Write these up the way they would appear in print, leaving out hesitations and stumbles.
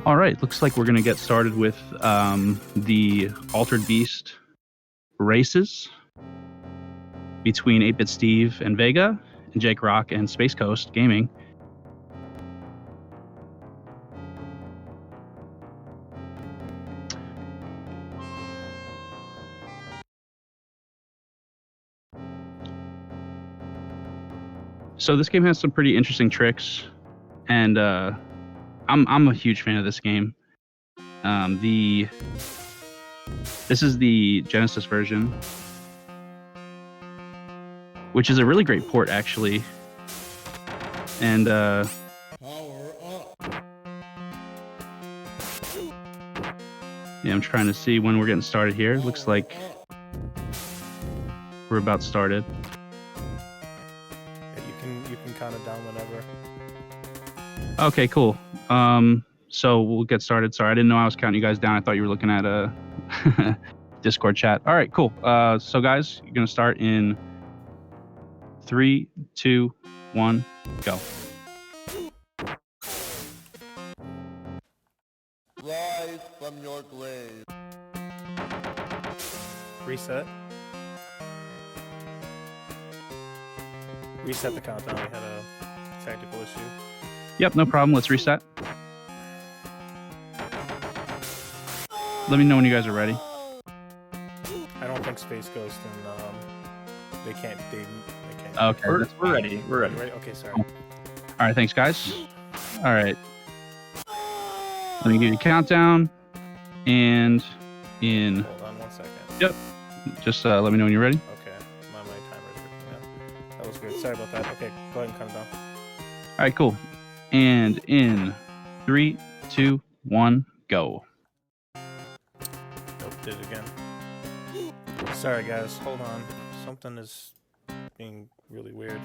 All right, looks like we're going to get started with the Altered Beast races between 8-Bit Steve and Vega, and Jake Rock and Space Coast Gaming. So this game has some pretty interesting tricks, and I'm a huge fan of this game. This is the Genesis version, which is a really great port, actually. And yeah, I'm trying to see when we're getting started here. Looks like we're about started. You can count it down whenever. Okay, cool. So we'll get started. Sorry, I didn't know I was counting you guys down. I thought you were looking at a Discord chat. All right, cool. So guys, you're gonna start in 3, 2, 1, go. Rise from your grave. Reset. Reset the countdown. We had a technical issue. Yep, no problem. Let's reset. Let me know when you guys are ready. I don't think Space Ghost and they can't. Okay, We're ready. We're ready. Ready? Okay, sorry. All right, thanks, guys. All right. Let me give you a countdown. And in... Hold on 1 second. Yep. Just let me know when you're ready. Okay. My timer's working now. That was good. Sorry about that. Okay, go ahead and count it down. All right, cool. And in 3, 2, 1, go. Nope, did it again. Sorry, guys. Hold on. Something is being really weird.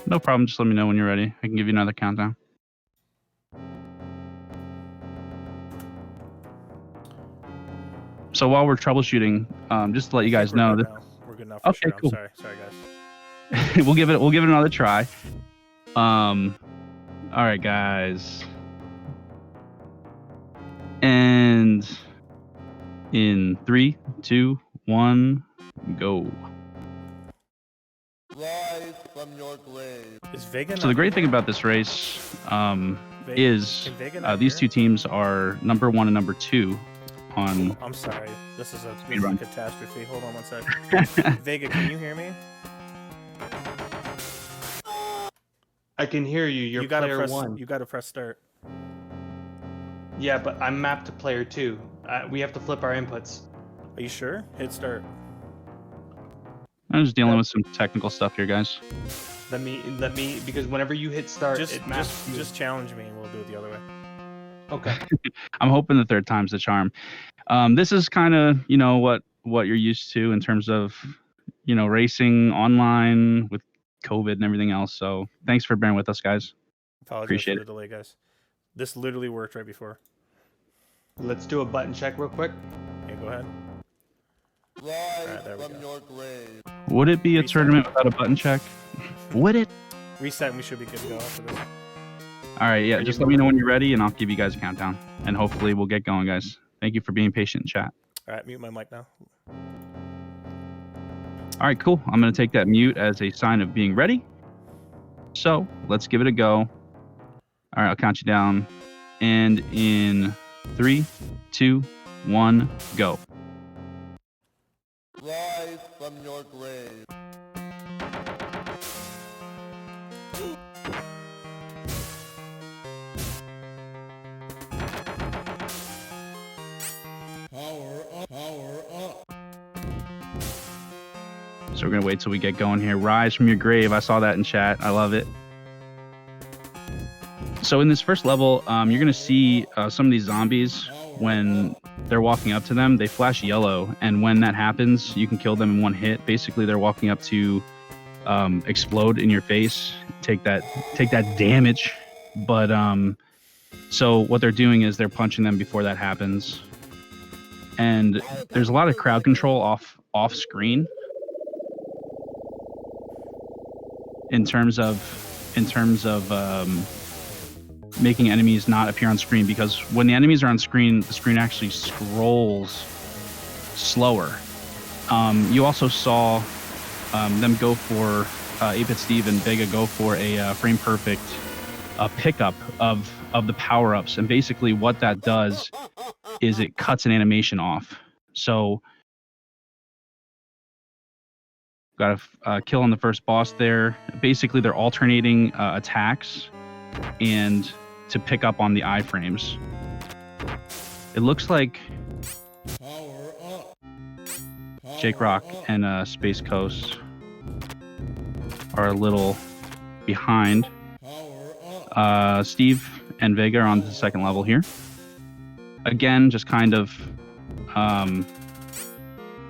No problem. Just let me know when you're ready. I can give you another countdown. So while we're troubleshooting, just to let you guys know that We're good now for Okay, sure. cool. I'm sorry, guys. we'll give it another try. All right, guys. And in 3, 2, 1, go. Rise from your grave. Is Vega So the great thing about this race is these two teams are number 1 and number 2 on... I'm sorry. This is a run. catastrophe. Hold on 1 second. Vega, can you hear me? I can hear you. You're player press, 1. You gotta press start. Yeah, but I'm mapped to player 2. We have to flip our inputs. Are you sure? Hit start. I'm just dealing with some technical stuff here, guys. Let me, because whenever you hit start, it maps you. Just challenge me and we'll do it the other way. Okay. I'm hoping the third time's the charm. This is kind of, you know, what you're used to in terms of, you know, racing online with COVID and everything else. So thanks for bearing with us, guys. Apologize Appreciate for the delay, guys. This literally worked right before. Let's do a button check real quick. Okay, go ahead. Rise there we from go. your grave. Would it be a Reset. tournament without a button check? Would it? Reset and we should be good to go after this. All right, yeah, just let me know when you're ready and I'll give you guys a countdown. And hopefully we'll get going, guys. Thank you for being patient in chat. All right, mute my mic now. All right, cool. I'm going to take that mute as a sign of being ready. So let's give it a go. All right, I'll count you down. And in 3, 2, 1, go. Rise from your grave. Power up, power up. So we're going to wait till we get going here. Rise from your grave. I saw that in chat. I love it. So in this first level, you're going to see some of these zombies. When they're walking up to them, they flash yellow. And when that happens, you can kill them in one hit. Basically, they're walking up to explode in your face, take that damage. But so what they're doing is they're punching them before that happens. And there's a lot of crowd control off screen. in terms of making enemies not appear on screen, because when the enemies are on screen, the screen actually scrolls slower. You also saw them go for 8-Bit Steve and Vega go for a frame perfect pickup of the power-ups, and basically what that does is it cuts an animation off. So got a kill on the first boss there. Basically they're alternating attacks and to pick up on the iframes. It looks like Jake Rock and Space Coast are a little behind. Steve and Vega are on the second level here. Again, just kind of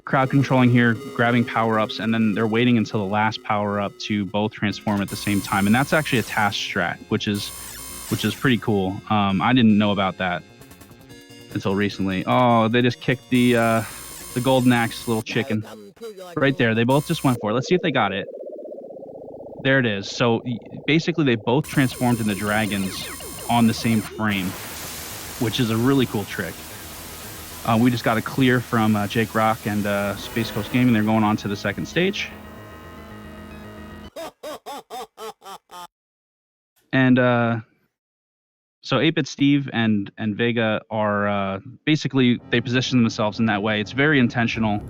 crowd controlling here, grabbing power-ups, and then they're waiting until the last power-up to both transform at the same time. And that's actually a task strat, which is pretty cool. I didn't know about that until recently. Oh, they just kicked the golden axe little chicken right there. They both just went for it. Let's see if they got it. There it is. So basically they both transformed into dragons on the same frame, which is a really cool trick. We just got a clear from Jake Rock and Space Coast Gaming. They're going on to the second stage. And so 8-Bit Steve and Vega are basically, they position themselves in that way. It's very intentional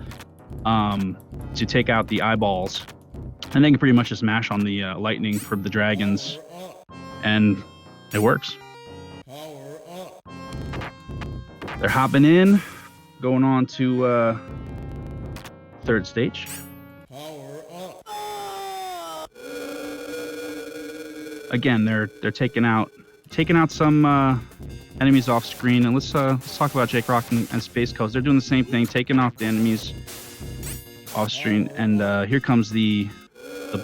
to take out the eyeballs. And they can pretty much just mash on the lightning for the dragons. And it works. They're hopping in, going on to third stage. Again, they're taking out some enemies off screen. And let's talk about Jake Rock and Space Coast. They're doing the same thing, taking off the enemies off screen. And here comes the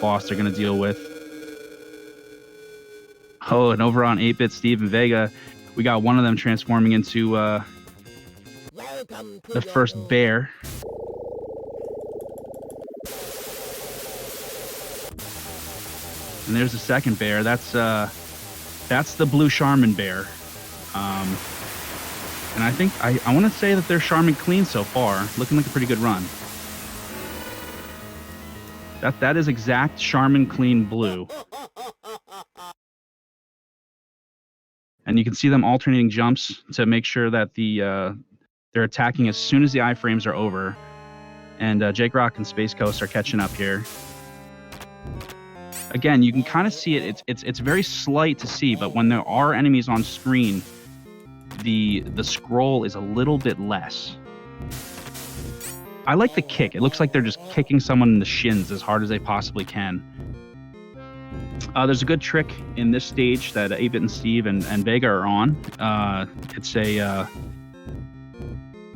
boss they're going to deal with. Oh, and over on 8-Bit Steve and Vega, we got one of them transforming into the first bear. And there's the second bear. That's the blue Charmin bear. And I think I want to say that they're Charmin clean so far, looking like a pretty good run. That is exact Charmin clean blue. And you can see them alternating jumps to make sure that they're attacking as soon as the iframes are over. And Jake Rock and Space Coast are catching up here. Again, you can kind of see it. It's very slight to see, but when there are enemies on screen, the scroll is a little bit less. I like the kick. It looks like they're just kicking someone in the shins as hard as they possibly can. There's a good trick in this stage that 8-Bit and Steve and Vega are on.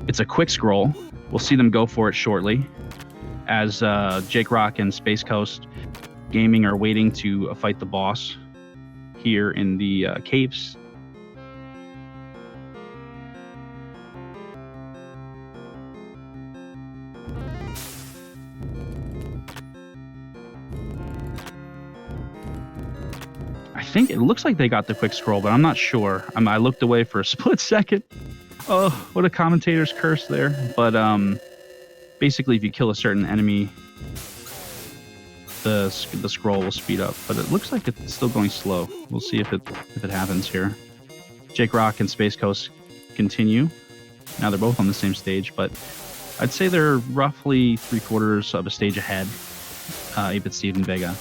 It's a quick scroll. We'll see them go for it shortly as Jake Rock and Space Coast Gaming are waiting to fight the boss here in the caves. I think it looks like they got the quick scroll, but I'm not sure. I looked away for a split second. Oh, what a commentator's curse there. But basically, if you kill a certain enemy, the scroll will speed up. But it looks like it's still going slow. We'll see if it happens here. Jake Rock and Space Coast continue. Now they're both on the same stage, but I'd say they're roughly 3/4 of a stage ahead. 8-Bit Steve and Vega.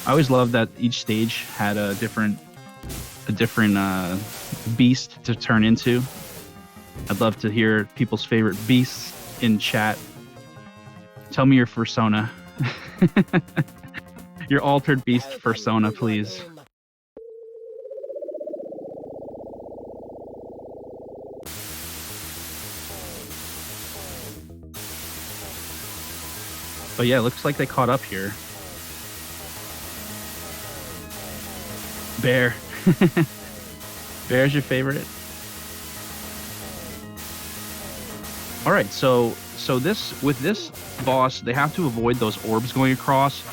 I always loved that each stage had a different beast to turn into. I'd love to hear people's favorite beasts in chat. Tell me your persona. Your altered beast persona, please. But yeah, it looks like they caught up here. Bear. Bear's your favorite? All right, so So with this boss, they have to avoid those orbs going across,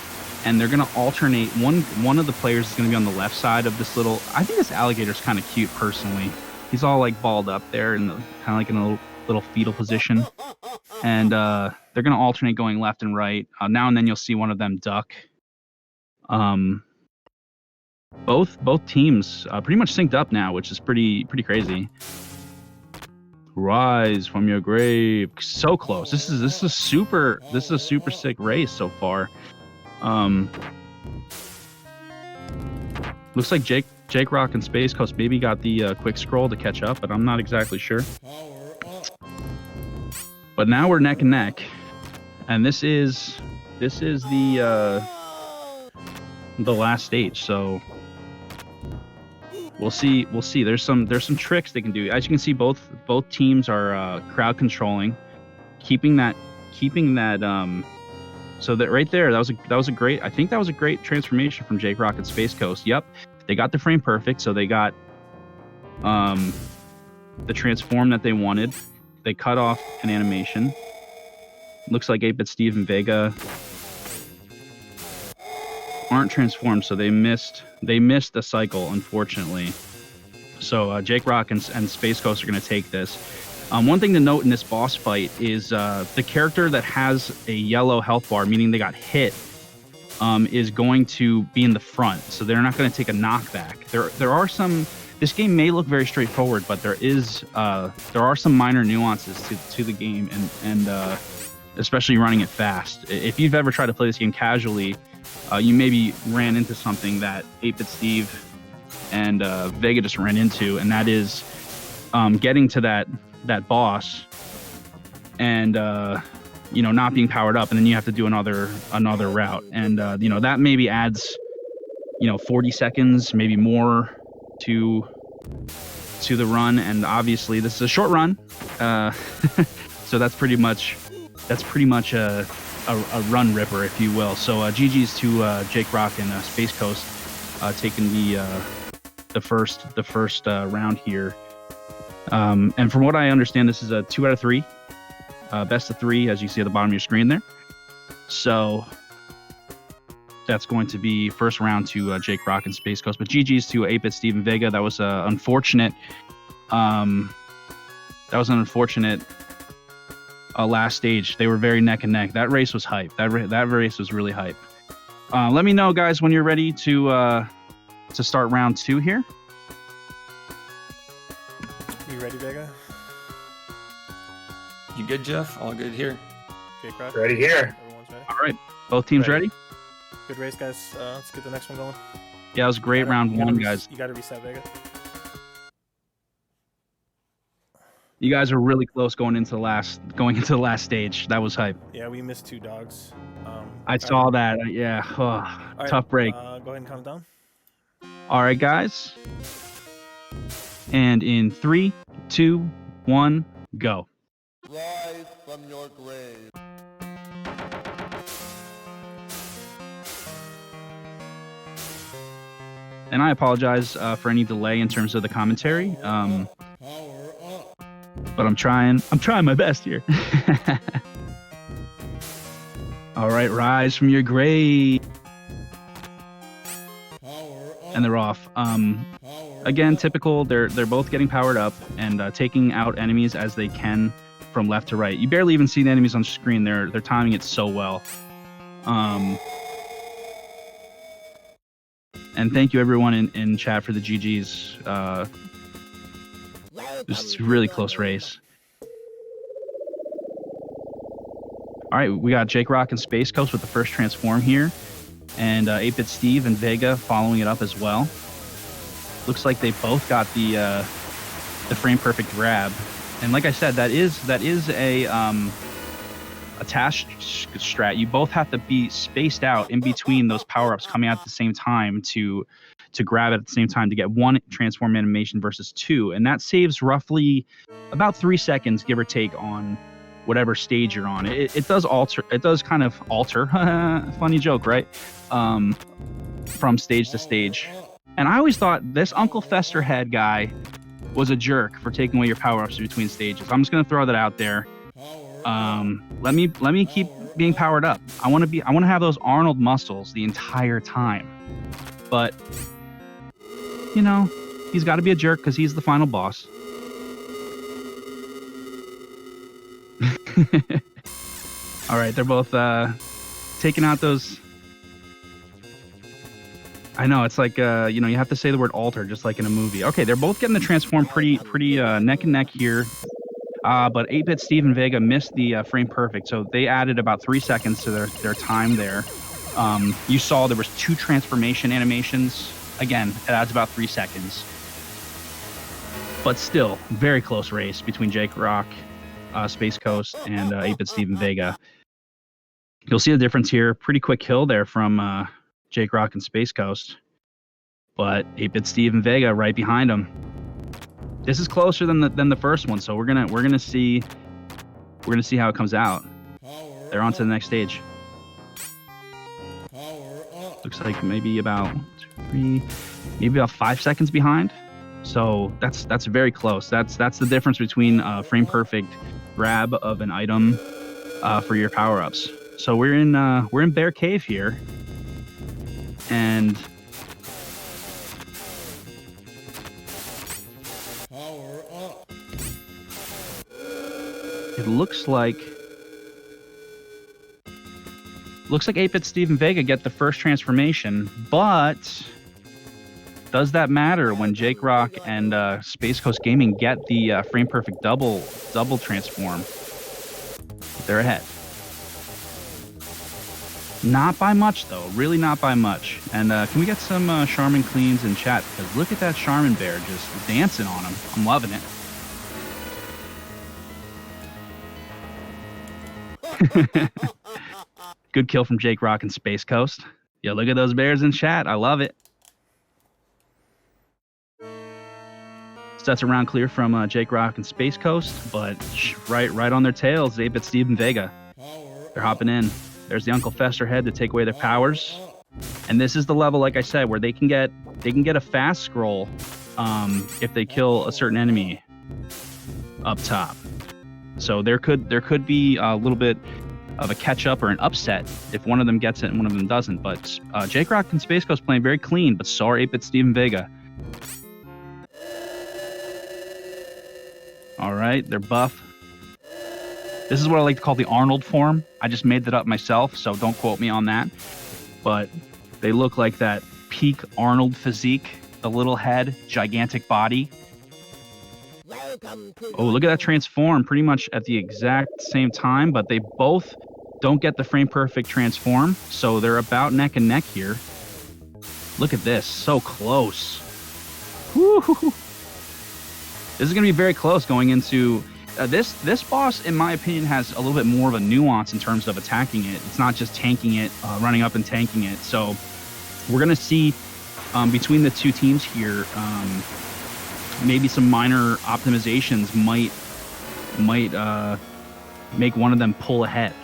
and they're gonna alternate. One of the players is gonna be on the left side of this little. I think this alligator's kind of cute personally. He's all like balled up there and kind of like in a little fetal position, and they're gonna alternate going left and right. Now and then you'll see one of them duck. Both teams pretty much synced up now, which is pretty crazy. Rise from your grave, so close. This is a super sick race so far. Looks like Jake Rock and Space Coast maybe got the quick scroll to catch up, but I'm not exactly sure. But now we're neck and neck, and this is the last stage. So we'll see. There's some tricks they can do. As you can see, both teams are crowd controlling, keeping that. So that right there, that was a great. I think that was a great transformation from Jake Rock and Space Coast. Yep, they got the frame perfect, so they got the transform that they wanted. They cut off an animation. Looks like 8-Bit Steve and Vega aren't transformed, so they missed the cycle, unfortunately. So Jake Rock and Space Coast are going to take this. One thing to note in this boss fight is the character that has a yellow health bar, meaning they got hit, is going to be in the front, so they're not going to take a knockback. There are some. This game may look very straightforward, but there are some minor nuances to the game, and especially running it fast. If you've ever tried to play this game casually, you maybe ran into something that 8-Bit Steve and Vega just ran into, and that is getting to that boss and not being powered up, and then you have to do another route, and that maybe adds 40 seconds, maybe more to the run. And obviously this is a short run, so that's pretty much a run ripper, if you will. So GG's to Jake Rock and Space Coast taking the first round here. And from what I understand, this is a 2 out of 3, best of 3, as you see at the bottom of your screen there. So that's going to be first round to Jake Rock and Space Coast. But GG's to 8-Bit Steve and Vega. That was unfortunate. That was an unfortunate last stage. They were very neck and neck. That race was hype. That race was really hype. Let me know, guys, when you're ready to start round 2 here. You ready, Vega? You good, Jeff? All good here. Jake Rock? Ready here. Everyone's ready? All right, both teams ready? Good race, guys. Let's get the next one going. Yeah, it was a great round 1, guys. You got to reset, Vega. You guys are really close going into the last stage. That was hype. Yeah, we missed 2 dogs. I saw that. Yeah. Right, tough break. Go ahead and count it down. All right, guys. And in 3, 2, 1, go. Rise from your grave. And I apologize for any delay in terms of the commentary. But I'm trying my best here. All right, rise from your grave. And they're off. Again, typical. They're both getting powered up and taking out enemies as they can from left to right. You barely even see the enemies on screen. They're timing it so well. And thank you everyone in chat for the GGs. This is a really close race. All right, we got Jake Rock and Space Coast with the first transform here, and 8-Bit Steve and Vega following it up as well. Looks like they both got the frame perfect grab, and like I said, that is a task strat. You both have to be spaced out in between those power-ups coming out at the same time to grab it at the same time to get 1 transform animation versus 2, and that saves roughly about 3 seconds, give or take, on whatever stage you're on. It does kind of alter funny joke, right, from stage to stage. And I always thought this Uncle Festerhead guy was a jerk for taking away your power-ups between stages. I'm just going to throw that out there. Let me keep being powered up. I want to have those Arnold muscles the entire time. But you know, he's got to be a jerk because he's the final boss. All right, they're both taking out those. I know, it's like, you know, you have to say the word alter just like in a movie. Okay, they're both getting the transform pretty neck and neck here. But 8-Bit Steve and Vega missed the frame perfect, so they added about 3 seconds to their time there. You saw there was 2 transformation animations. Again, it adds about 3 seconds. But still, very close race between Jake Rock, Space Coast, and 8-Bit Steve and Vega. You'll see the difference here. Pretty quick kill there from Jake Rock and Space Coast. But 8-Bit Steve and Vega right behind him. This is closer than the first one, so we're gonna see how it comes out. They're on to the next stage. Looks like maybe about 5 seconds behind. So that's very close. That's the difference between frame perfect grab of an item for your power ups. So we're in Bear Cave here, and it looks like 8-Bit Steve and Vega get the first transformation, but does that matter when Jake Rock and Space Coast Gaming get the frame perfect double transform? They're ahead. Not by much though, really not by much. And can we get some Charmin cleans in chat? Because look at that Charmin bear just dancing on him. I'm loving it. Good kill from Jake Rock and Space Coast. Yo, look at those bears in chat. I love it. Sets a round clear from Jake Rock and Space Coast, but right on their tails, 8-Bit Steve and Vega. They're hopping in. There's the Uncle Fester head to take away their powers. And this is the level, like I said, where they can get a fast scroll if they kill a certain enemy up top. So there could be a little bit of a catch up or an upset if one of them gets it and one of them doesn't. But Jake Rock and Space Coast playing very clean, but so are 8-Bit Steve and Vega. All right, they're buff. This is what I like to call the Arnold form. I just made that up myself, so don't quote me on that. But they look like that peak Arnold physique, the little head, gigantic body. Oh, look at that transform pretty much at the exact same time, but they both don't get the frame perfect transform, so they're about neck and neck here. Look at this, so close. Woo-hoo-hoo. This is going to be very close going into this boss, in my opinion, has a little bit more of a nuance in terms of attacking it. It's not just tanking it, running up and tanking it. So we're going to see between the two teams here, maybe some minor optimizations might make one of them pull ahead.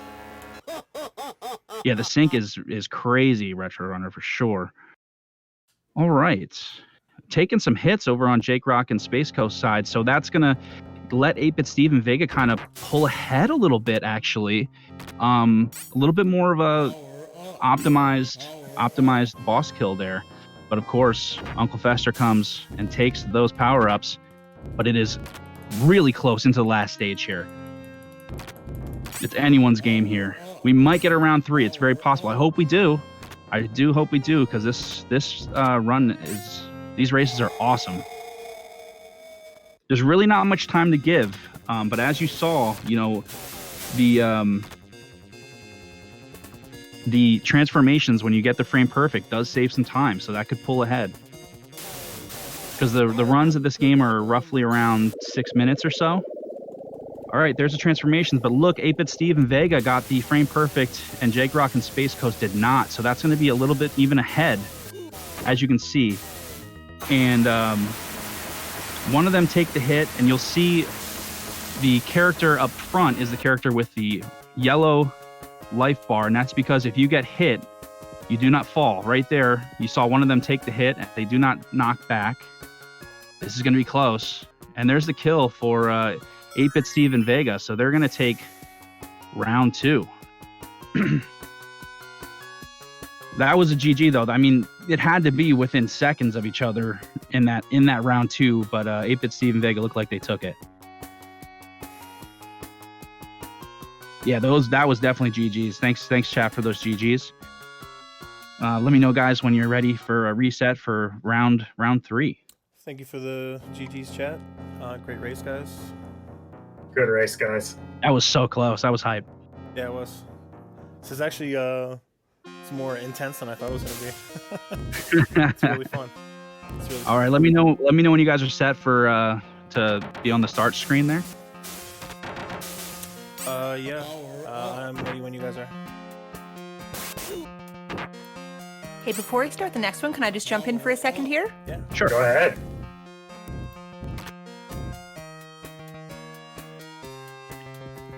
Yeah, the sync is crazy, Retro Runner, for sure. All right. Taking some hits over on Jake Rock and Space Coast side, so that's going to let 8-Bit Steve and Vega kind of pull ahead a little bit, actually. A little bit more of a optimized boss kill there. But of course, Uncle Fester comes and takes those power-ups, but it is really close into the last stage here. It's anyone's game here. We might get around 3. It's very possible. I hope we do. I do hope we do, because this run is... These races are awesome. There's really not much time to give, but as you saw, you know, the transformations when you get the frame perfect does save some time, so that could pull ahead. Because the runs of this game are roughly around 6 minutes or so. All right, there's the transformations, but look, 8-Bit Steve and Vega got the frame perfect, and Jake Rock and Space Coast did not, so that's going to be a little bit even ahead, as you can see. And one of them take the hit, and you'll see the character up front is the character with the yellow life bar, and that's because if you get hit, you do not fall. Right there, you saw one of them take the hit, and they do not knock back. This is going to be close. And there's the kill for 8-Bit Steve and Vega, so they're going to take round 2. That was a GG though. I mean, it had to be within seconds of each other in that round 2, but 8-Bit Steve and Vega looked like they took it. Yeah, that was definitely GGs. Thanks chat for those GGs. Let me know, guys, when you're ready for a reset for round 3. Thank you for the GG's chat. Great race, guys. Good race, guys. That was so close. That was hype. Yeah, it was. This is actually it's more intense than I thought it was gonna be. It's really fun. It's really All right, let me know when you guys are set for to be on the start screen there. Yeah. I'm ready when you guys are. Hey, before we start the next one, can I just jump in for a second here? Yeah. Sure. Go ahead.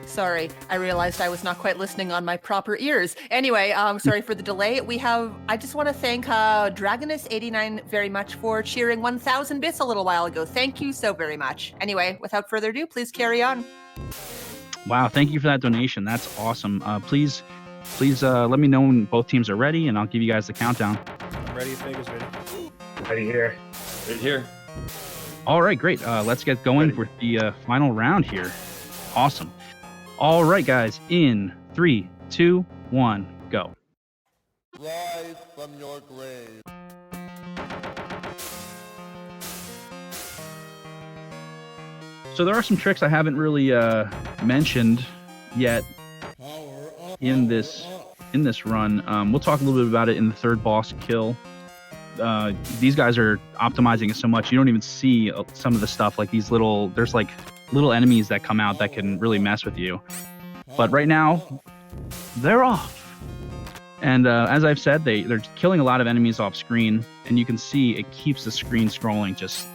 Sorry, I realized I was not quite listening on my proper ears. Anyway, sorry for the delay. I just want to thank Dragonus89 very much for cheering 1,000 bits a little while ago. Thank you so very much. Anyway, without further ado, please carry on. Wow, thank you for that donation. That's awesome. Please let me know when both teams are ready, and I'll give you guys the countdown. I'm ready if Vega's ready. Ready here. Right here. All right, great. Let's get going with the final round here. Awesome. All right, guys. In 3, 2, 1, go. Rise from your grave. So there are some tricks I haven't really mentioned yet in this run. We'll talk a little bit about it in the third boss kill. These guys are optimizing it so much you don't even see some of the stuff, like there's like little enemies that come out that can really mess with you. But right now, they're off. And as I've said, they're killing a lot of enemies off screen, and you can see it keeps the screen scrolling just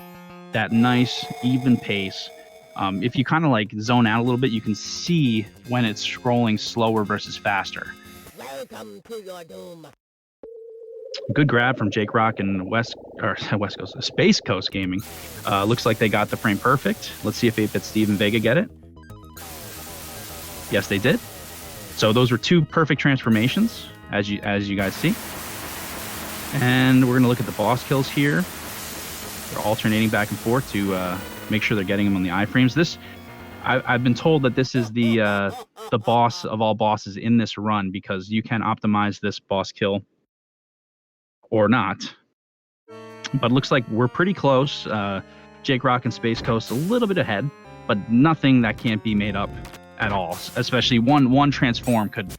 that nice, even pace. If you kind of like zone out a little bit, you can see when it's scrolling slower versus faster. Welcome to your doom. Good grab from Jake Rock and Space Coast Gaming. Looks like they got the frame perfect. Let's see if 8-Bit Steve and Vega get it. Yes, they did. So those were 2 perfect transformations, as you guys see. And we're gonna look at the boss kills here. They're alternating back and forth to make sure they're getting them on the iframes. I've been told that this is the boss of all bosses in this run, because you can optimize this boss kill or not. But it looks like we're pretty close. Jake Rock and Space Coast a little bit ahead, but nothing that can't be made up at all. Especially one transform could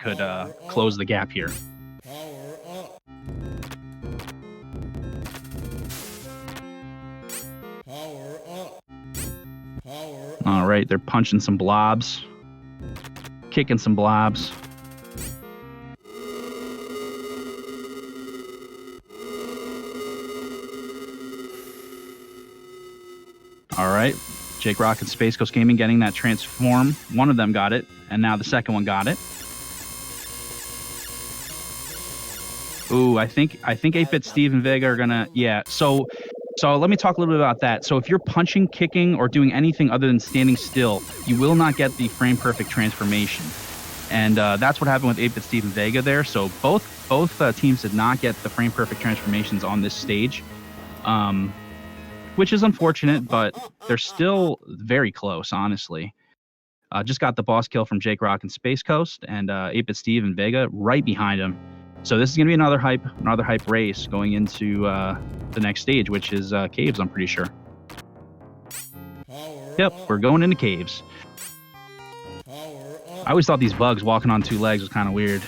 close the gap here. All right, they're punching some blobs, kicking some blobs. All right, Jake Rock and Space Coast Gaming getting that transform. One of them got it, and now the second one got it. Ooh, I think 8-Bit Steve and Vega are gonna, yeah. So let me talk a little bit about that. So if you're punching, kicking, or doing anything other than standing still, you will not get the frame perfect transformation. And that's what happened with 8-Bit Steve and Vega there. So both teams did not get the frame perfect transformations on this stage, which is unfortunate, but they're still very close, honestly. Just got the boss kill from Jake Rock and Space Coast, and 8-Bit Steve and Vega right behind him. So this is going to be another hype race going into the next stage, which is caves, I'm pretty sure. Yep, we're going into caves. I always thought these bugs walking on 2 legs was kind of weird.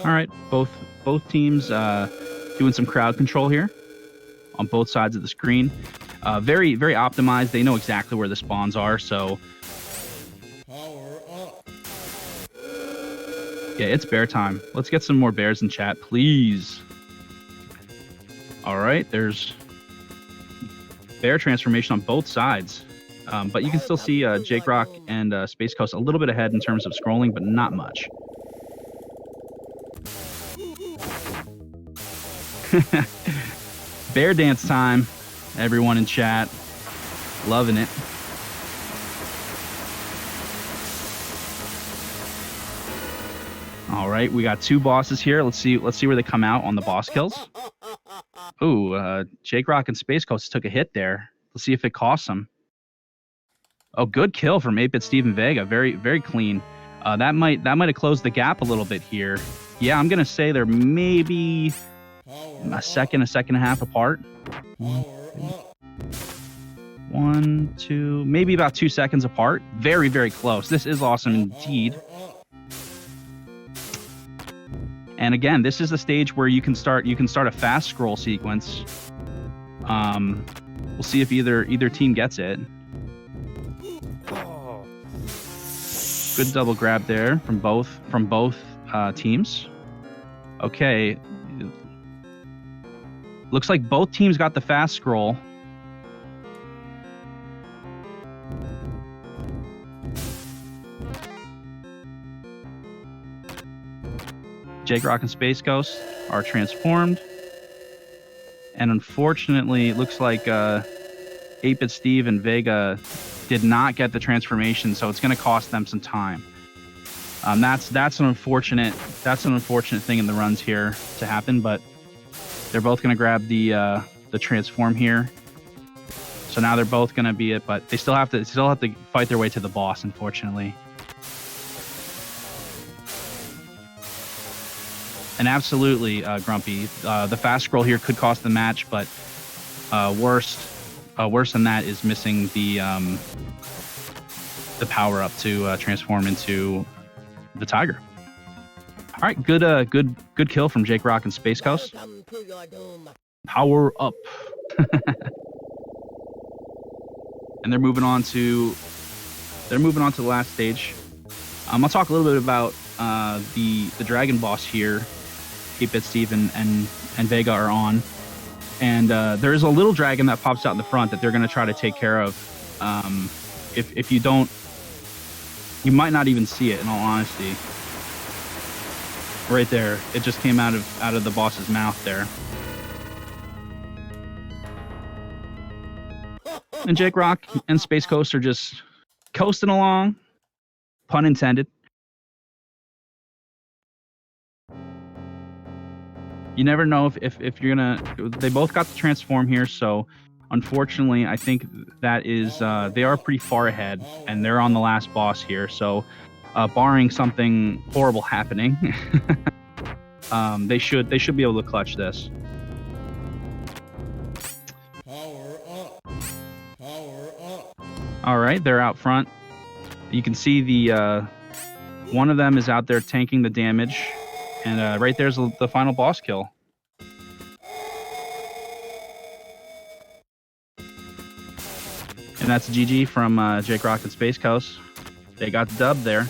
All right, both teams doing some crowd control here on both sides of the screen. Very, very optimized. They know exactly where the spawns are, so yeah, it's bear time. Let's get some more bears in chat, please. All right, there's bear transformation on both sides, but you can still see Jake Rock and Space Coast a little bit ahead in terms of scrolling, but not much. Bear dance time. Everyone in chat, loving it. All right, we got 2 bosses here. Let's see where they come out on the boss kills. Ooh, Jake Rock and Space Coast took a hit there. Let's see if it costs them. Oh, good kill from 8-Bit Steven Vega. Very, very clean. That might have closed the gap a little bit here. Yeah, I'm gonna say they're maybe a second and a half apart. 1, 2, maybe about 2 seconds apart. Very, very close. This is awesome indeed. And again, this is the stage where you can start a fast scroll sequence. We'll see if either team gets it. Oh. Good double grab there from both teams. Okay. Looks like both teams got the fast scroll. Jake Rock and Space Ghost are transformed. And unfortunately, it looks like 8-Bit Steve and Vega did not get the transformation, so it's going to cost them some time. That's an unfortunate thing in the runs here to happen, but they're both going to grab the transform here. So now they're both going to be it, but they still have to fight their way to the boss, unfortunately. And absolutely, Grumpy, the fast scroll here could cost the match, but worse than that is missing the power up to transform into the tiger. All right, good kill from Jake Rock and Space Coast. Welcome to your doom. Power up. And they're moving on to the last stage. I'll talk a little bit about the dragon boss here. 8-Bit Steve and Vega are on, and there is a little dragon that pops out in the front that they're going to try to take care of. If you don't, you might not even see it. In all honesty, right there, it just came out of the boss's mouth there. And Jake Rock and Space Coast are just coasting along, pun intended. You never know if you're gonna. They both got the transform here, so unfortunately, I think that is they are pretty far ahead, and they're on the last boss here. So, barring something horrible happening, they should be able to clutch this. Power up. Power up. All right, they're out front. You can see the one of them is out there tanking the damage. And right there's the final boss kill. And that's a GG from Jake Rock and Space Coast. They got the dub there.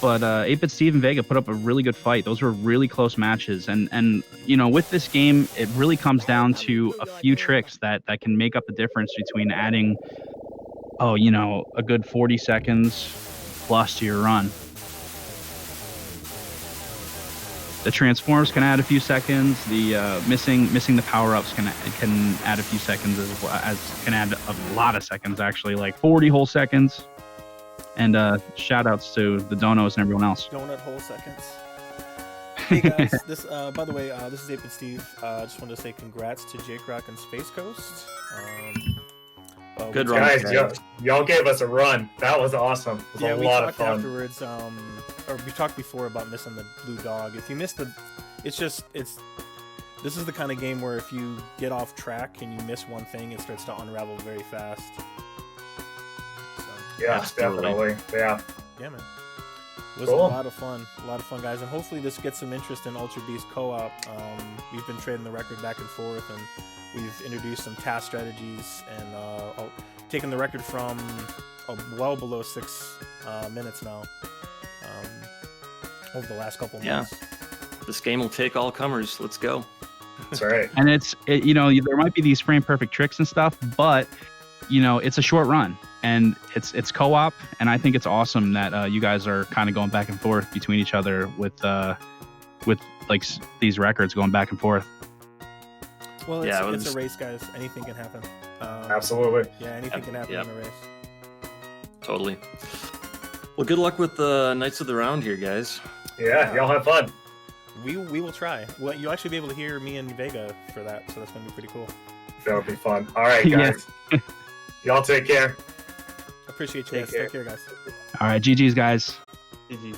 But 8-Bit Steve and Vega put up a really good fight. Those were really close matches. And you know, with this game, it really comes down to a few tricks that can make up the difference between adding, a good 40 seconds plus to your run. The transforms can add a few seconds. The missing the power-ups can add a few seconds as can add a lot of seconds, actually, like 40 whole seconds. And shout-outs to the donos and everyone else. Donut hole seconds. Hey guys, this by the way, this is 8-Bit Steve. Just wanted to say congrats to Jake Rock and Space Coast. Good run, Guys, y'all gave us a run. That was awesome. It was a we lot of talked fun. afterwards. Or we talked before about missing the blue dog. If you missed this is the kind of game where if you get off track and you miss one thing, it starts to unravel very fast. So, Yeah, Absolutely. definitely. Yeah. yeah, man. It was Cool. a lot of fun, guys, and hopefully this gets some interest in Ultra Beast Co-op. We've been trading the record back and forth, and we've introduced some task strategies and taken the record from well below 6 minutes now over the last couple Yeah. months. This game will take all comers. Let's go. That's right. And there might be these frame perfect tricks and stuff, but it's a short run and it's co-op, and I think it's awesome that you guys are kind of going back and forth between each other with like these records going back and forth. Well, it's, Yeah, it it's was- a race, guys. Anything can happen. Absolutely. Yeah, anything can happen Yep. in a race. Totally. Well, good luck with the Knights of the Round here, guys. Yeah, y'all have fun. We will try. Well, you'll actually be able to hear me and Vega for that, so that's gonna be pretty cool. That would be fun. All right, Yes. guys. Y'all take care. Appreciate you guys. Take care. Take care, guys. All right, GG's guys. GG.